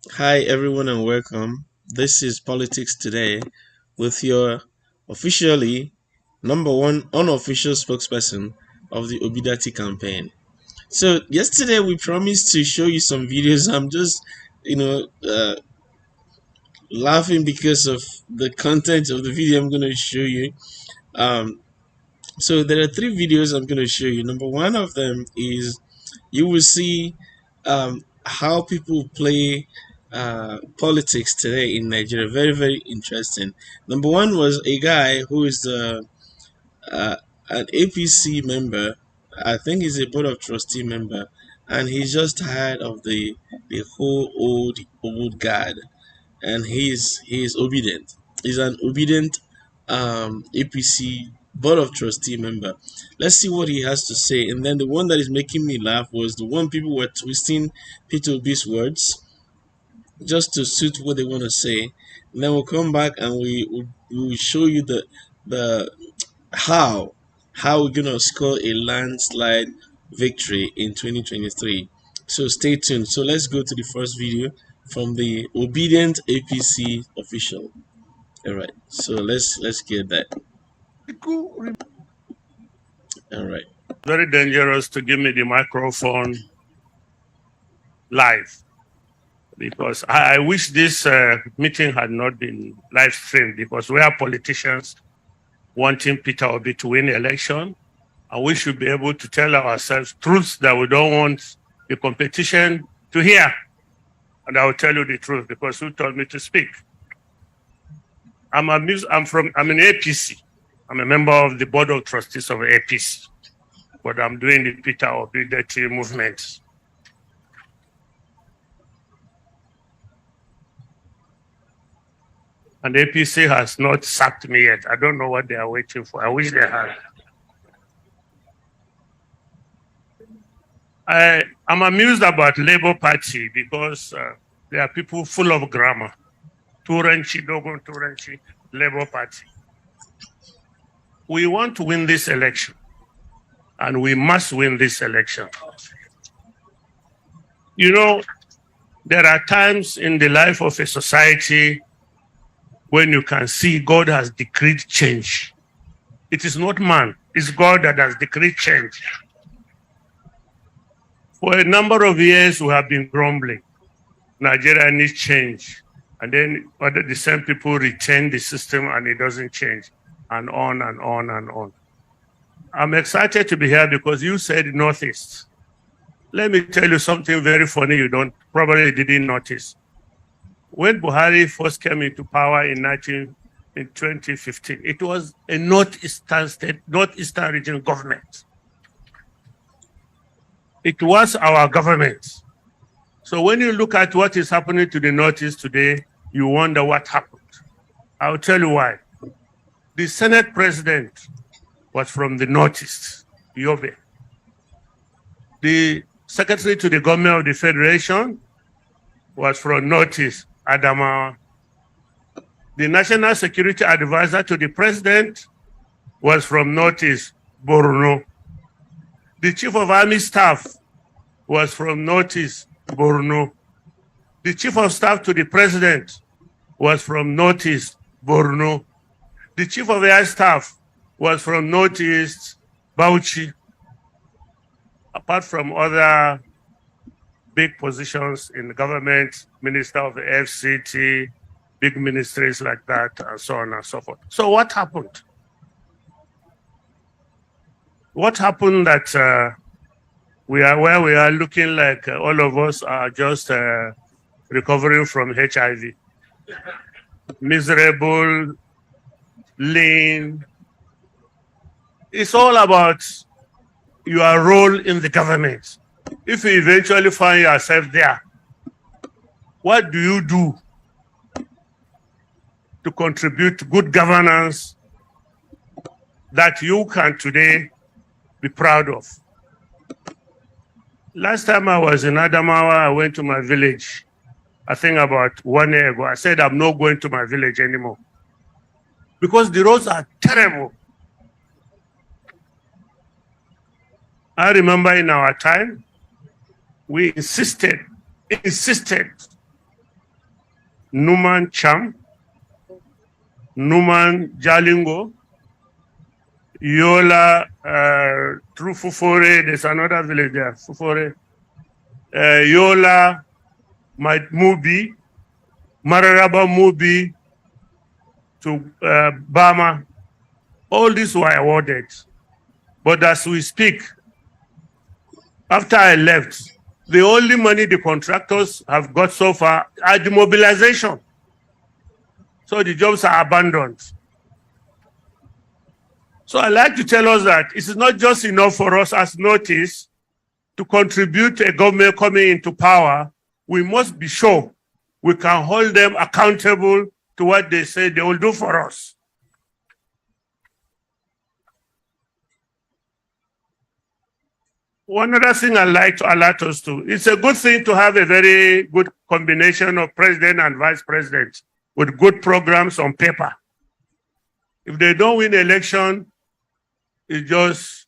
Hi, everyone, and welcome. This is Politics Today with your officially number one unofficial spokesperson of the Obidient campaign. So, yesterday we promised to show you some videos. I'm just, you know, uh, laughing because of the content of the video I'm going to show you. Um, so, there are three videos I'm going to show you. Number one of them is you will see how people play politics today in Nigeria. Very, very interesting. Number one was a guy who is uh, an APC member. I think he's a board of trustee member, and he's just tired of the whole old guard, and he's obedient. He's an obedient APC board of trustee member. Let's see what he has to say. And then the one that is making me laugh was the one people were twisting Peter Obi's words just to suit what they want to say. And then we'll come back and we will show you the how we're gonna score a landslide victory in 2023. So stay tuned. So let's go to the first video from the Obidient APC official. All right. So let's get that. All right. Very dangerous to give me the microphone live because I wish this meeting had not been live streamed because we are politicians wanting Peter Obi to win the election, and we should be able to tell ourselves truths that we don't want the competition to hear. And I will tell you the truth because who told me to speak? I'm an APC. I'm a member of the board of trustees of APC, but I'm doing the Peter Obidient Movement. And APC has not sacked me yet. I don't know what they are waiting for. I wish they had. I'm amused about Labour Party because there are people full of grammar. Turanchi, Dogon Turanchi, Labour Party. We want to win this election, and we must win this election. You know, there are times in the life of a society when you can see God has decreed change. It is not man, it's God that has decreed change. For a number of years, we have been grumbling. Nigeria needs change. And then the same people retain the system and it doesn't change. And on and on and on. I'm excited to be here because you said Northeast. Let me tell you something very funny you probably didn't notice. When Buhari first came into power in 2015, it was a northeastern region government. It was our government. So when you look at what is happening to the Northeast today, you wonder what happened. I'll tell you why. The Senate president was from the Northeast, Yobe. The secretary to the government of the Federation was from Northeast, Adamawa. The national security advisor to the president was from Northeast, Borno. The chief of army staff was from Northeast, Borno. The chief of staff to the president was from Northeast, Borno. The chief of air staff was from Northeast, Bauchi. Apart from other big positions in the government, minister of the FCT, big ministries like that, and so on and so forth. So what happened? What happened that we are where we are looking like all of us are just recovering from HIV? Miserable, lean. It's all about your role in the government. If you eventually find yourself there, what do you do to contribute to good governance that you can today be proud of? Last time I was in Adamawa, I went to my village. I think about 1 year ago. I said, I'm not going to my village anymore because the roads are terrible. I remember in our time, we insisted Numan Cham, Numan Jalingo, Yola, through Fufore, there's another village there, Fufore, Yola, Mubi, Mararaba Mubi to Bama. All these were awarded. But as we speak, after I left, the only money the contractors have got so far are the mobilization. So the jobs are abandoned. So I like to tell us that it is not just enough for us as notice to contribute to a government coming into power. We must be sure we can hold them accountable to what they say they will do for us. One other thing I'd like to alert us to, it's a good thing to have a very good combination of president and vice president with good programs on paper. If they don't win the election, it's just,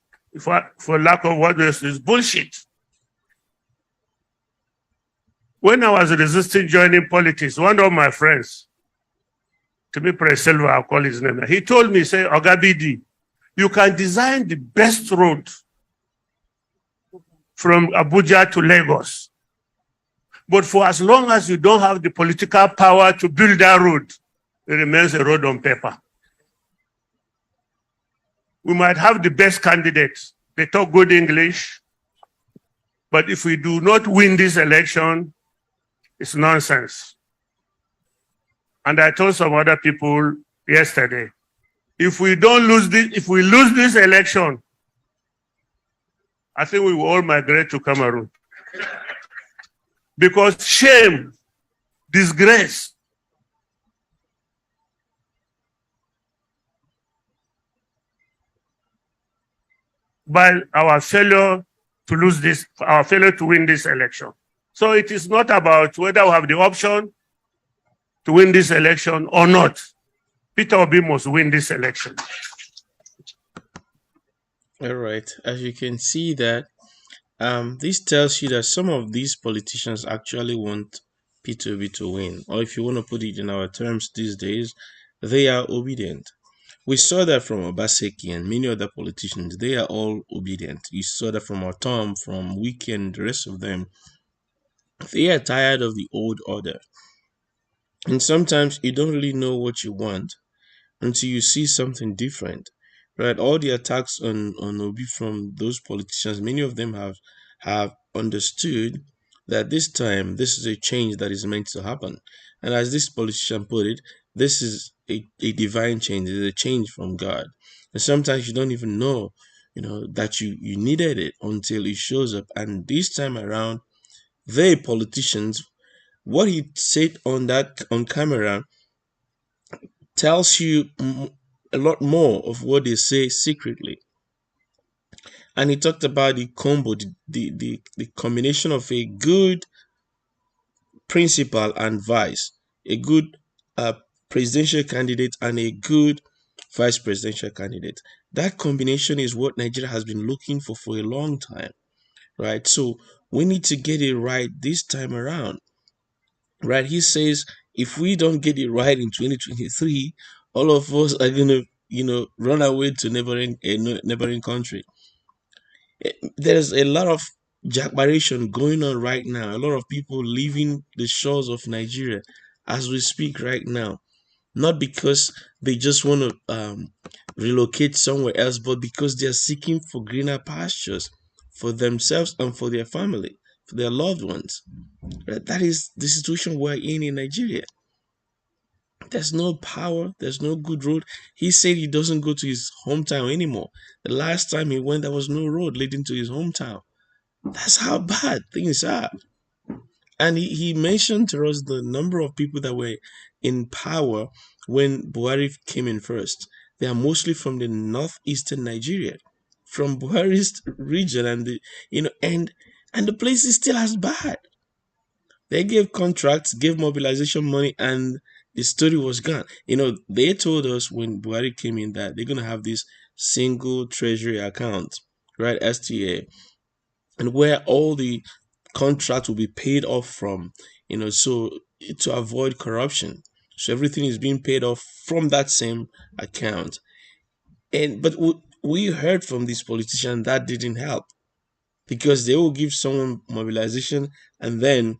for lack of words, it's bullshit. When I was resisting joining politics, one of my friends, Timi Silva, I'll call his name, he told me, say, Ogabidi, you can design the best road from Abuja to Lagos. But for as long as you don't have the political power to build that road, it remains a road on paper. We might have the best candidates. They talk good English. But if we do not win this election, it's nonsense. And I told some other people yesterday, if we lose this election, I think we will all migrate to Cameroon. Because shame, disgrace, by our failure to win this election. So it is not about whether we have the option to win this election or not. Peter Obi must win this election. All right. As you can see that this tells you that some of these politicians actually want Peter Obi to win. Or if you want to put it in our terms these days, they are obedient. We saw that from Obaseki and many other politicians. They are all obedient. You saw that from Tom, from Wiki and the rest of them. They are tired of the old order. And sometimes you don't really know what you want until you see something different. Right? All the attacks on Obi from those politicians, many of them have understood that this time this is a change that is meant to happen. And as this politician put it, this is a divine change. It's a change from God. And sometimes you don't even know, that you needed it until it shows up. And this time around, they politicians, what he said on camera tells you a lot more of what they say secretly. And he talked about the combo, the combination of a good principal and vice, a good presidential candidate and a good vice presidential candidate. That combination is what Nigeria has been looking for a long time, right? So we need to get it right this time around, right? He says if we don't get it right in 2023, all of us are gonna, run away to neighboring country. There's a lot of jackbaration going on right now. A lot of people leaving the shores of Nigeria as we speak right now, not because they just want to relocate somewhere else, but because they're seeking for greener pastures for themselves and for their family, for their loved ones. Right? That is the situation we're in Nigeria. There's no power, there's no good road. He said he doesn't go to his hometown anymore. The last time he went, there was no road leading to his hometown. That's how bad things are. And he mentioned to us the number of people that were in power when Buhari came in first. They are mostly from the northeastern Nigeria, from Buhari's region, and and the place is still as bad. They gave contracts, gave mobilization money, and the story was gone. They told us when Buhari came in that they're gonna have this single treasury account, right? STA, and where all the contracts will be paid off from. So to avoid corruption. So everything is being paid off from that same account. But we heard from these politicians that didn't help, because they will give someone mobilization and then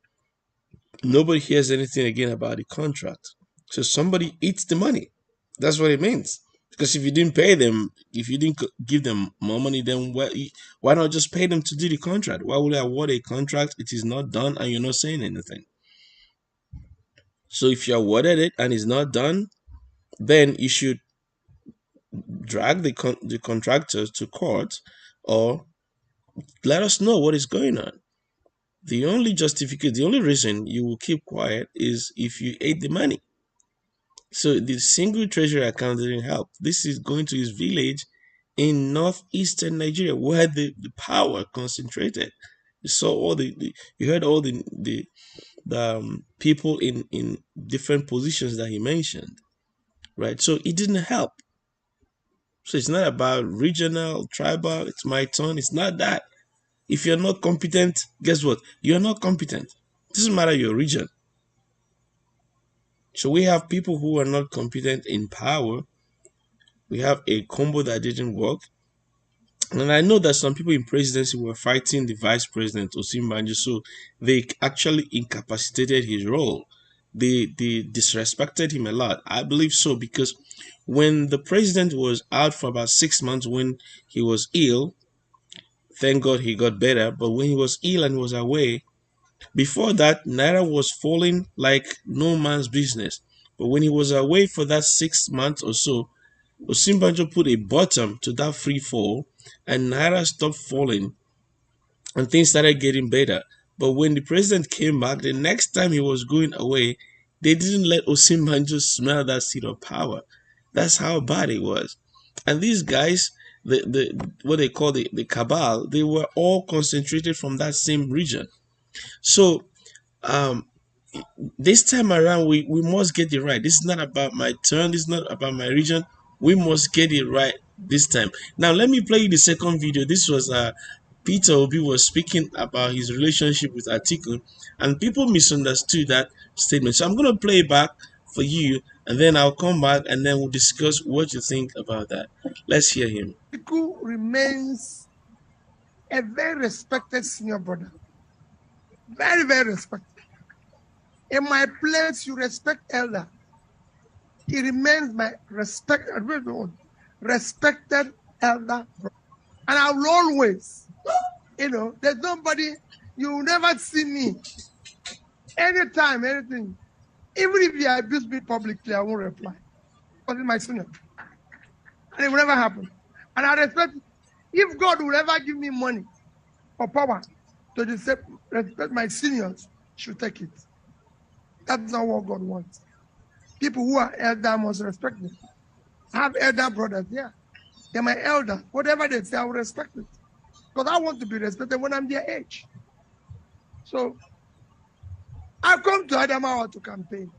nobody hears anything again about the contract. So somebody eats the money. That's what it means. Because if you didn't pay them, if you didn't give them more money, then why not just pay them to do the contract? Why would I award a contract? It is not done and you're not saying anything. So if you awarded it and it's not done, then you should drag the contractors to court, or let us know what is going on. The only justification, the only reason you will keep quiet is if you ate the money. So the single treasury account didn't help. This is going to his village in northeastern Nigeria where the power concentrated. You saw you heard all the people in different positions that he mentioned, right? So it didn't help. So it's not about regional, tribal, it's my turn. It's not that. If you're not competent, guess what? You're not competent. It doesn't matter your region. So we have people who are not competent in power. We have a combo that didn't work. And I know that some people in presidency were fighting the vice president, Osinbajo, so they actually incapacitated his role. They disrespected him a lot. I believe so, because when the president was out for about 6 months when he was ill, thank God he got better, but when he was ill and was away, before that, Naira was falling like no man's business. But when he was away for that 6 months or so, Osinbajo put a bottom to that free fall, and Naira stopped falling, and things started getting better. But when the president came back, the next time he was going away, they didn't let Osinbajo smell that seat of power. That's how bad it was. And these guys, the what they call the cabal, they were all concentrated from that same region. So um, this time around, we must get it right. This is not about my turn. This is not about my region. We must get it right this time. Now, let me play you the second video. This was Peter Obi was speaking about his relationship with Atiku, and people misunderstood that statement. So I'm going to play it back for you, and then I'll come back, and then we'll discuss what you think about that. Let's hear him. Atiku remains a very respected senior brother. Very, very respected. In my place, you respect elder. He remains my respected elder brother. And I will always, there's nobody, you will never see me anytime, anything. Even if you abuse me publicly, I won't reply. Because it's my senior. And it will never happen. And I respect, if God will ever give me money or power to respect my seniors, should take it. That's not what God wants. People who are elder must respect them. I have elder brothers, yeah. They're my elder. Whatever they say, I will respect it. Because I want to be respected when I'm their age. So, I've come to Adamawa to campaign.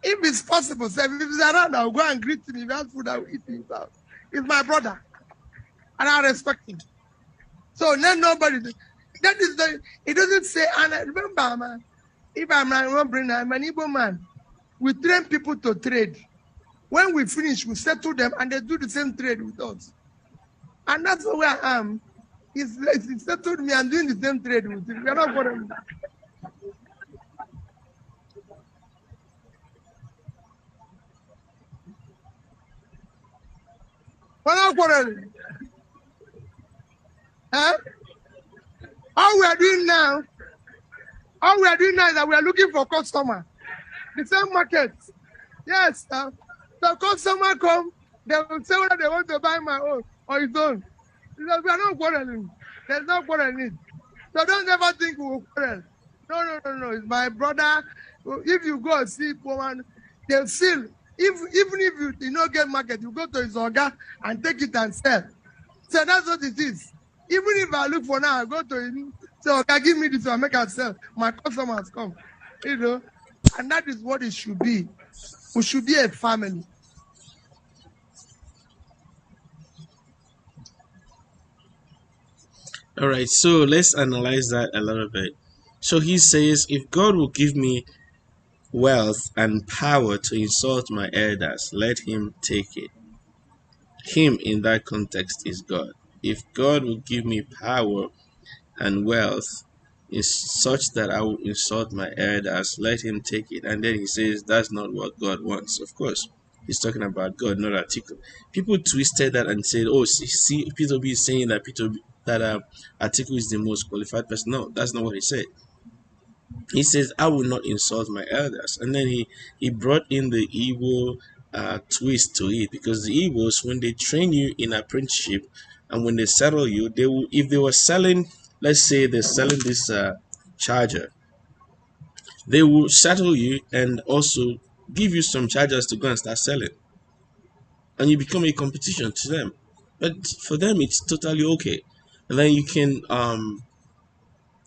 If it's possible, if he's around, I'll go and greet him. If he has food, I will eat him. He's my brother. And I respect him. So, let nobody, that is it doesn't say, and I remember, man, if I'm an Igbo man, we train people to trade. When we finish, we settle them and they do the same trade with us. And that's where I am. He settled me and doing the same trade with him. We are not going to. We're not going to. Huh? All we are doing now is that we are looking for customer. The same market. Yes. The customer come, they will say whether they want to buy my own or his own. Because we are not quarreling. There's no quarreling. So don't ever think we will quarrel. No. It's my brother. If you go and see woman, they'll still, even if you did not get market, you go to his organ and take it and sell. So that's what it is. Even if I look for now, I go to him, say, okay, give me this one, make it sell. My customers come. And that is what it should be. We should be a family. All right, so let's analyze that a little bit. So he says, if God will give me wealth, and power to insult my elders, let him take it. Him in that context is God. If God will give me power and wealth is such that I will insult my elders, let him take it. And then he says that's not what God wants. Of course, he's talking about God, not Atiku. People twisted that and said, "Oh, see, Peter Obi is saying that Atiku is the most qualified person." No, that's not what he said. He says, "I will not insult my elders," and then he brought in the Igbo twist to it, because the Igbos, when they train you in apprenticeship and when they settle you, they will, if they were selling, let's say they're selling this charger, they will settle you and also give you some chargers to go and start selling, and you become a competition to them. But for them, it's totally okay. And then you can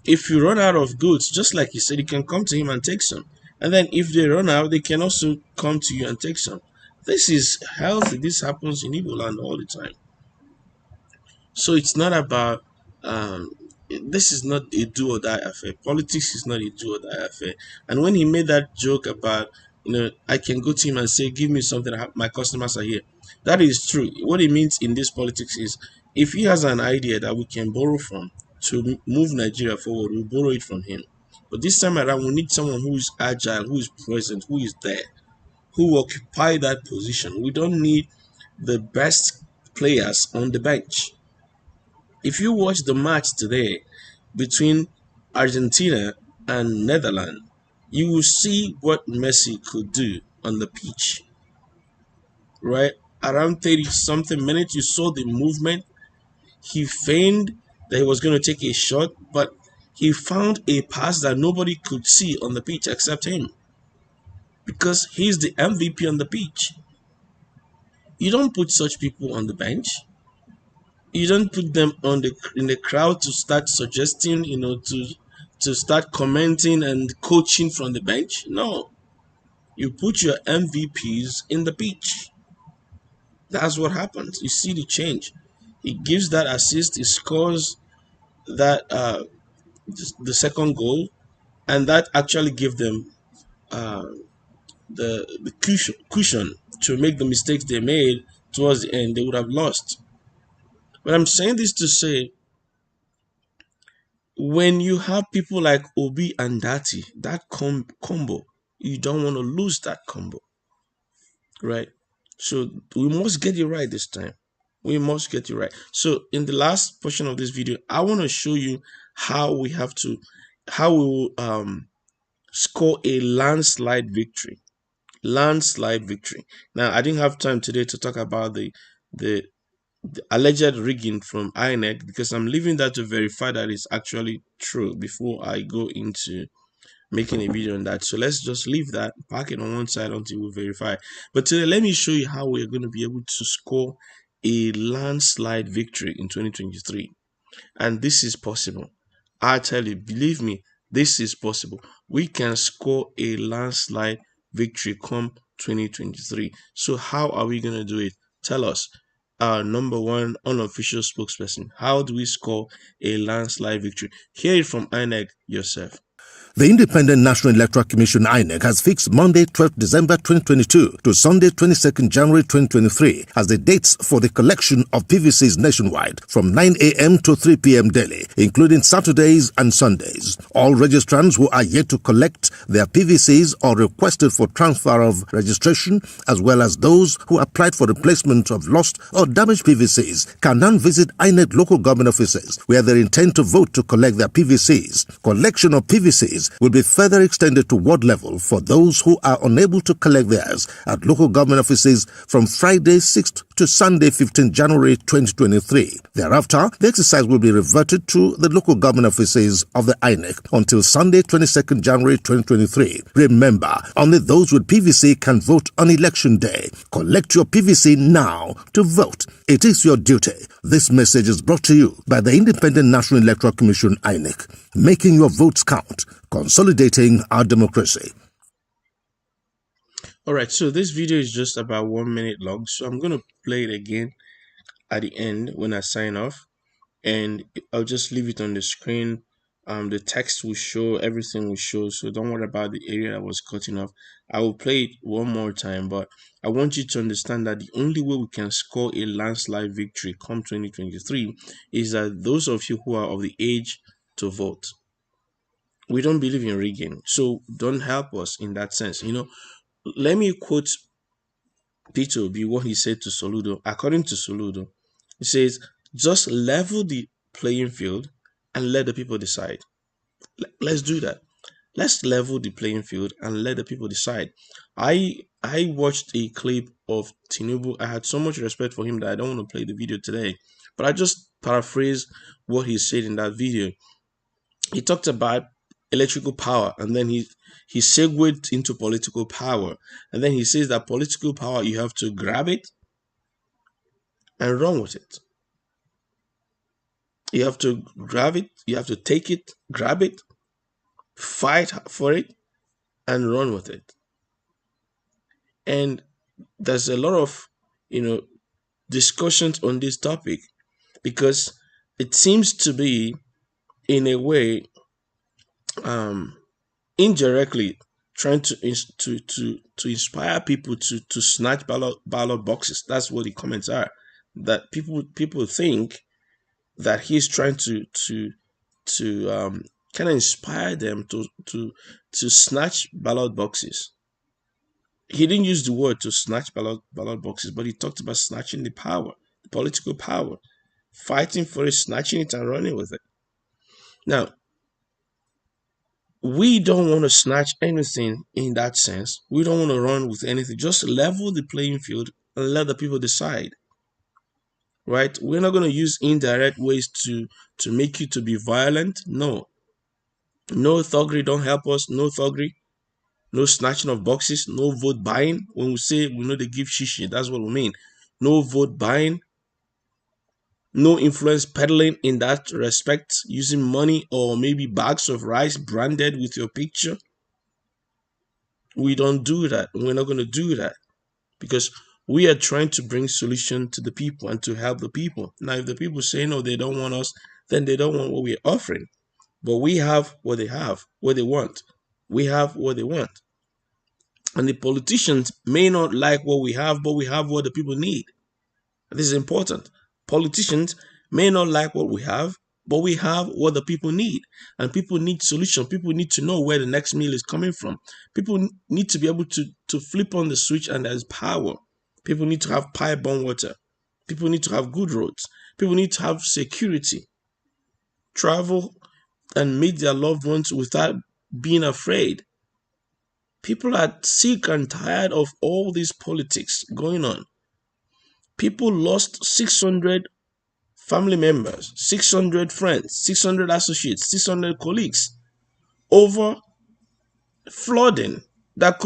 if you run out of goods, just like you said, you can come to him and take some. And then if they run out, they can also come to you and take some. This is healthy. This happens in Igbo land all the time. So it's not about, this is not a do or die affair. Politics is not a do or die affair. And when he made that joke about, I can go to him and say, give me something, my customers are here. That is true. What it means in this politics is, if he has an idea that we can borrow from to move Nigeria forward, we borrow it from him. But this time around, we need someone who is agile, who is present, who is there, who will occupy that position. We don't need the best players on the bench. If you watch the match today between Argentina and Netherlands, you will see what Messi could do on the pitch. Right? Around 30 something minutes, you saw the movement. He feigned that he was going to take a shot, but he found a pass that nobody could see on the pitch except him, because he's the MVP on the pitch. You don't put such people on the bench. You don't put them in the crowd to start suggesting, to start commenting and coaching from the bench. No, you put your MVPs in the pitch. That's what happens. You see the change. He gives that assist. He scores that the second goal, and that actually gave them uh, the cushion to make the mistakes they made towards the end. They would have lost. But I'm saying this to say, when you have people like Obi and Dati, that combo, you don't want to lose that combo, right? So we must get it right this time. We must get it right. So in the last portion of this video, I want to show you how we will score a landslide victory. Landslide victory. Now, I didn't have time today to talk about the alleged rigging from INEC, because I'm leaving that to verify that it's actually true before I go into making a video on that. So let's just leave that, park it on one side until we verify. But today, let me show you how we're going to be able to score a landslide victory in 2023. And this is possible. I tell you, believe me, this is possible. We can score a landslide victory come 2023. So how are we going to do it? Tell us. Our number one unofficial spokesperson. How do we score a landslide victory? Hear it from INEC yourself. The Independent National Electoral Commission (INEC) has fixed Monday, 12th December 2022 to Sunday, 22nd January 2023 as the dates for the collection of PVCs nationwide from 9 a.m. to 3 p.m. daily, including Saturdays and Sundays. All registrants who are yet to collect their PVCs or requested for transfer of registration, as well as those who applied for replacement of lost or damaged PVCs, can now visit INEC local government offices where they intend to vote to collect their PVCs. Collection of PVCs will be further extended to ward level for those who are unable to collect theirs at local government offices from Friday 6th to Sunday 15th January 2023. Thereafter, the exercise will be reverted to the local government offices of the INEC until Sunday 22nd January 2023. Remember, only those with PVC can vote on election day. Collect your PVC now to vote. It is your duty. This message is brought to you by the Independent National Electoral Commission (INEC), making your votes count, consolidating our democracy. All right, so this video is just about 1 minute long, so I'm going to play it again at the end when I sign off, and I'll just leave it on the screen The text will show, everything will show, so don't worry about the area that was cutting off. I will play it one more time, but I want you to understand that the only way we can score a landslide victory come 2023 is that those of you who are of the age to vote. We don't believe in rigging, so don't help us in that sense. Let me quote Peter Obi, what he said to Soludo. According to Soludo, he says, just level the playing field and let the people decide. Let's do that. Let's level the playing field and let the people decide. I watched a clip of Tinubu. I had so much respect for him that I don't want to play the video today, but I just paraphrase what he said in that video. He talked about electrical power, and then he segued into political power, and then he says that political power, you have to grab it and run with it. You have to grab it, you have to take it, grab it, fight for it, and run with it. And there's a lot of discussions on this topic, because it seems to be, in a way, indirectly trying to inspire people to snatch ballot boxes. That's what the comments are. That people think that he's trying to kind of inspire them to snatch ballot boxes. He didn't use the word to snatch ballot boxes, but he talked about snatching the power, the political power, fighting for it, snatching it, and running with it. Now, we don't want to snatch anything in that sense. We don't want to run with anything. Just level the playing field and let the people decide. Right? We're not going to use indirect ways to make you to be violent. No thuggery don't help us. No thuggery. No snatching of boxes. No vote buying. When we say we know they give shishi, that's what we mean. No vote buying. No influence peddling in that respect, using money or maybe bags of rice branded with your picture. We don't do that. We're not going to do that, because we are trying to bring solution to the people and to help the people. Now, if the people say no, they don't want us, then they don't want what we're offering. But we have what they have, what they want. We have what they want. And the politicians may not like what we have, but we have what the people need. This is important. Politicians may not like what we have, but we have what the people need. And people need solutions. People need to know where the next meal is coming from. People need to be able to flip on the switch and there's power. People need to have pipe-borne water. People need to have good roads. People need to have security. Travel and meet their loved ones without being afraid. People are sick and tired of all this politics going on. People lost 600 family members, 600 friends, 600 associates, 600 colleagues over flooding that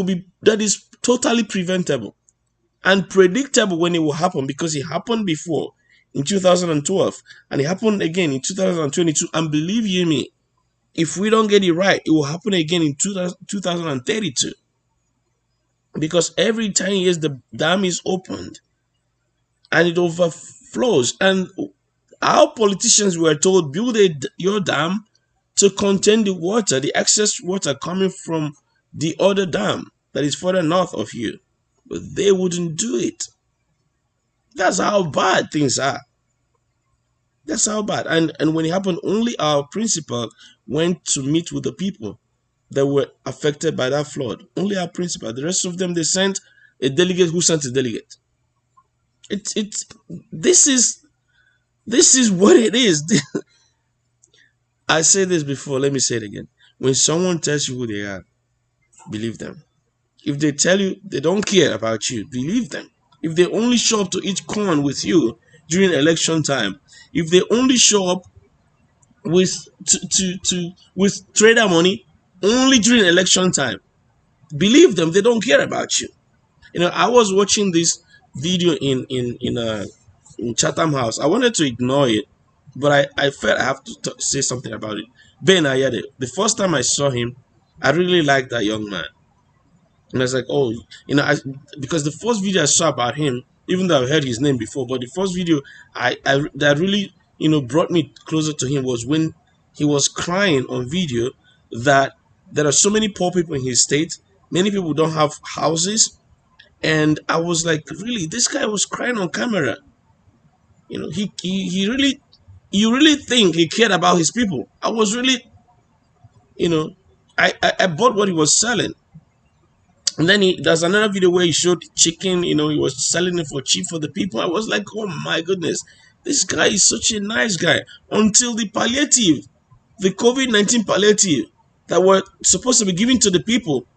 is totally preventable and predictable when it will happen, because it happened before in 2012 and it happened again in 2022. And believe you me, if we don't get it right, it will happen again in 2032. Because every 10 years the dam is opened and it overflows. And our politicians were told, build your dam to contain the water, the excess water coming from the other dam that is further north of you. But they wouldn't do it. That's how bad things are. That's how bad. And when it happened, only our principal went to meet with the people that were affected by that flood. Only our principal. The rest of them, they sent a delegate who sent a delegate. This is what it is. I said this before, let me say it again. When someone tells you who they are, believe them. If they tell you they don't care about you, believe them. If they only show up to eat corn with you during election time, if they only show up with trader money only during election time, believe them, they don't care about you. I was watching this video in Chatham House. I wanted to ignore it, but I felt I have to say something about it. Ben Ayade, the first time I saw him, I really liked that young man. And I was like, oh, because the first video I saw about him, even though I've heard his name before, but the first video that really, brought me closer to him was when he was crying on video that there are so many poor people in his state. Many people don't have houses. And I was like, really, this guy was crying on camera. You know, he really, you really think he cared about his people? I was really, you know, I bought what he was selling. And then there's another video where he showed chicken, you know, he was selling it for cheap for the people. I was like, oh my goodness, this guy is such a nice guy. Until the palliative, the COVID-19 palliative that were supposed to be given to the people,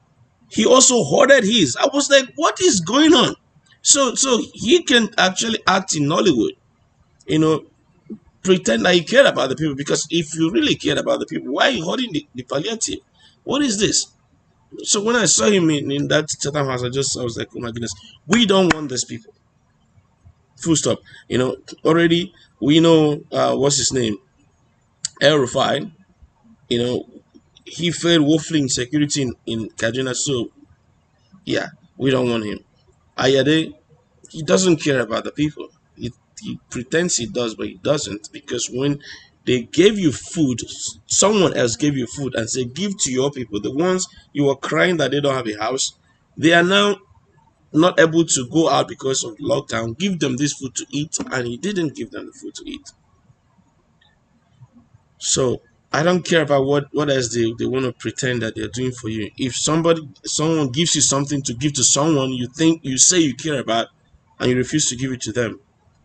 he also hoarded his. I was like, what is going on? So he can actually act in Nollywood, you know, pretend that he cared about the people. Because if you really cared about the people, why are you holding the palliative? What is this? So when I saw him in that Chatham house, I was like, oh my goodness, we don't want these people. Full stop. You know, already we know what's his name, El Rufai. You know, he failed woefully in security in Kaduna. So yeah, we don't want him. Ayade, he doesn't care about the people. He pretends he does, but he doesn't, because when they gave you food, someone else gave you food and said, give to your people, the ones you were crying that they don't have a house, they are now not able to go out because of lockdown. Give them this food to eat, and he didn't give them the food to eat. So I don't care about what else they want to pretend that they're doing for you. If someone gives you something to give to someone you say you care about, and you refuse to give it to them,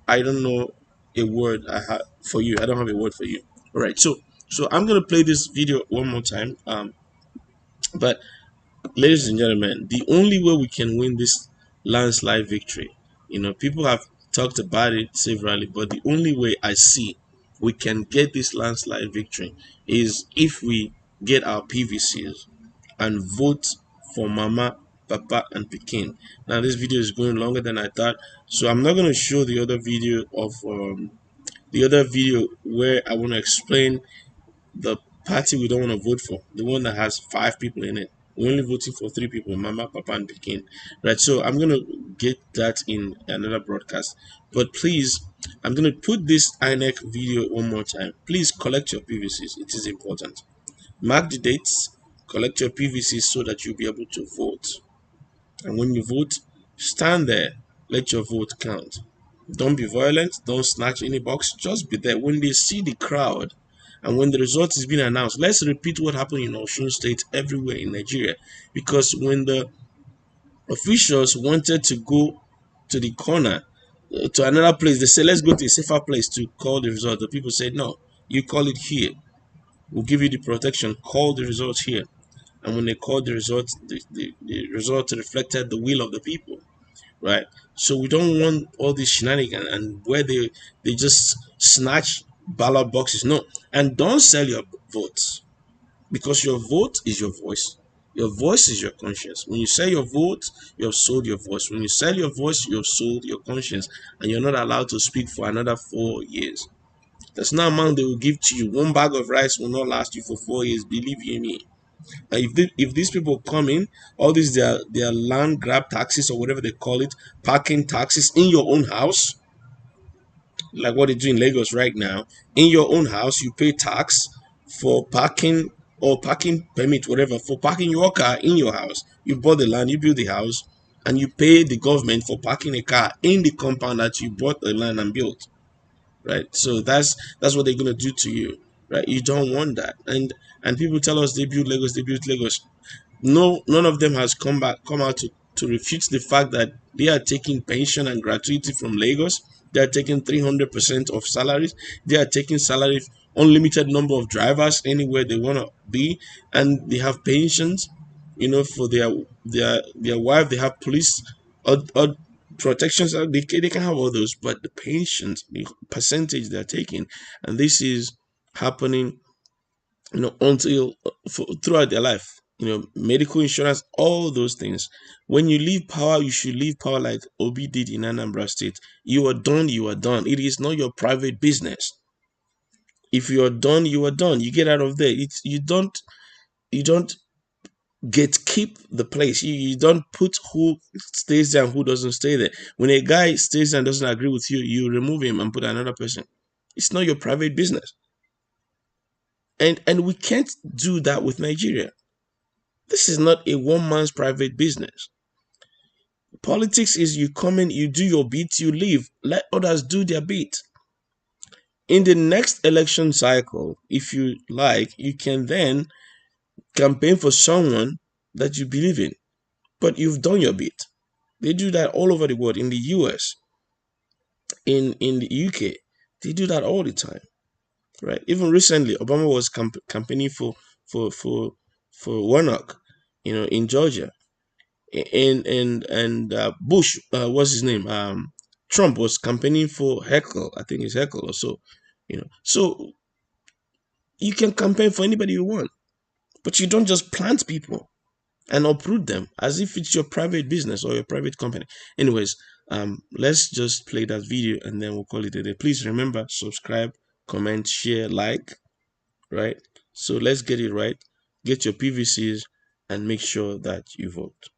I don't know a word I have for you. I don't have a word for you. All right, so I'm gonna play this video one more time. But ladies and gentlemen, the only way we can win this landslide victory, you know, people have talked about it severally, but the only way I see we can get this landslide victory is if we get our PVCs and vote for Mama, Papa, and Pikin. Now this video is going longer than I thought, so I'm not going to show the other video of where I want to explain the party we don't want to vote for, the one that has 5 people in it. We're only voting for 3 people, Mama, Papa, and Pikin. Right, so I'm going to get that in another broadcast. But please, I'm going to put this INEC video one more time. Please collect your PVCs. It is important. Mark the dates, collect your PVCs so that you'll be able to vote. And when you vote, stand there. Let your vote count. Don't be violent. Don't snatch any box. Just be there. When they see the crowd and when the result is being announced, let's repeat what happened in Osun State everywhere in Nigeria. Because when the officials wanted to go to the corner, to another place, they said, let's go to a safer place to call the result. The people said, no, you call it here. We'll give you the protection. Call the result here. And when they called the result, the result reflected the will of the people, right? So we don't want all these shenanigans and where they just snatch ballot boxes. No, and don't sell your votes, because your vote is your voice. Your voice is your conscience. When you sell your vote, you have sold your voice. When you sell your voice, you have sold your conscience, and you're not allowed to speak for another 4 years. There's no amount they will give to you. One bag of rice will not last you for 4 years. Believe you me. And if these people come in, all these their land grab taxes or whatever they call it, parking taxes in your own house, like what they do in Lagos right now, in your own house, you pay tax for parking or parking permit, whatever, for parking your car in your house. You bought the land, you build the house, and you pay the government for parking a car in the compound that you bought the land and built. Right, so that's what they're gonna do to you, right? You don't want that. And people tell us they built Lagos. No, none of them has come out to refute the fact that they are taking pension and gratuity from Lagos. They are taking 300% of salaries. They are taking salary, unlimited number of drivers anywhere they want to be, and they have pensions, you know, for their wife. They have police or protections. They can have all those, but the pensions, the percentage they're taking, and this is happening, you know, until throughout their life. You know, medical insurance, all those things. When you leave power, you should leave power like Obi did in Anambra State. You are done, you are done. It is not your private business. If you are done, you are done. You get out of there. You don't get keep the place. You don't put who stays there and who doesn't stay there. When a guy stays there and doesn't agree with you, you remove him and put another person. It's not your private business. And we can't do that with Nigeria. This is not a one man's private business. Politics is you come in, you do your bit, you leave. Let others do their bit. In the next election cycle, if you like, you can then campaign for someone that you believe in. But you've done your bit. They do that all over the world. In the US, in the UK, they do that all the time. Right? Even recently, Obama was campaigning for Warnock, in Georgia, and Bush, what's his name? Trump was campaigning for Heckle. I think it's Heckle or so. So you can campaign for anybody you want, but you don't just plant people and uproot them as if it's your private business or your private company. Anyways, let's just play that video and then we'll call it a day. Please remember, subscribe, comment, share, like. Right? So let's get it right. Get your PVCs and make sure that you vote.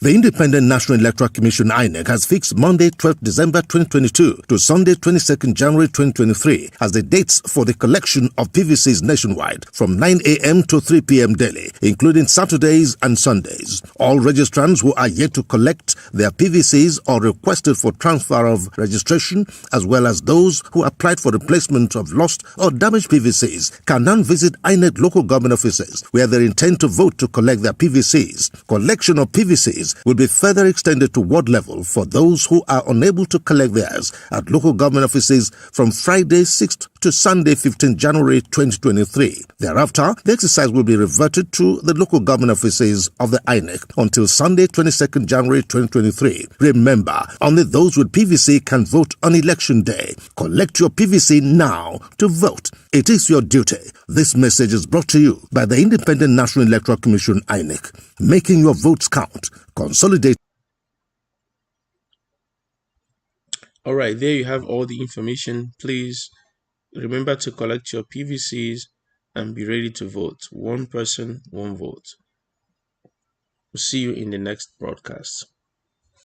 The Independent National Electoral Commission INEC has fixed Monday, 12th December 2022 to Sunday, 22nd January 2023 as the dates for the collection of PVCs nationwide from 9 a.m. to 3 p.m. daily, including Saturdays and Sundays. All registrants who are yet to collect their PVCs or requested for transfer of registration, as well as those who applied for replacement of lost or damaged PVCs, can now visit INEC local government offices where they intend to vote to collect their PVCs. Collection of PVCs will be further extended to ward level for those who are unable to collect theirs at local government offices from Friday 6th to Sunday 15th January 2023. Thereafter, the exercise will be reverted to the local government offices of the INEC until Sunday 22nd January 2023. Remember, only those with PVC can vote on election day. Collect your PVC now to vote. It is your duty. This message is brought to you by the Independent National Electoral Commission INEC, making your votes count. Consolidate. All right, there you have all the information. Please remember to collect your PVCs and be ready to vote. One person, one vote. We'll see you in the next broadcast.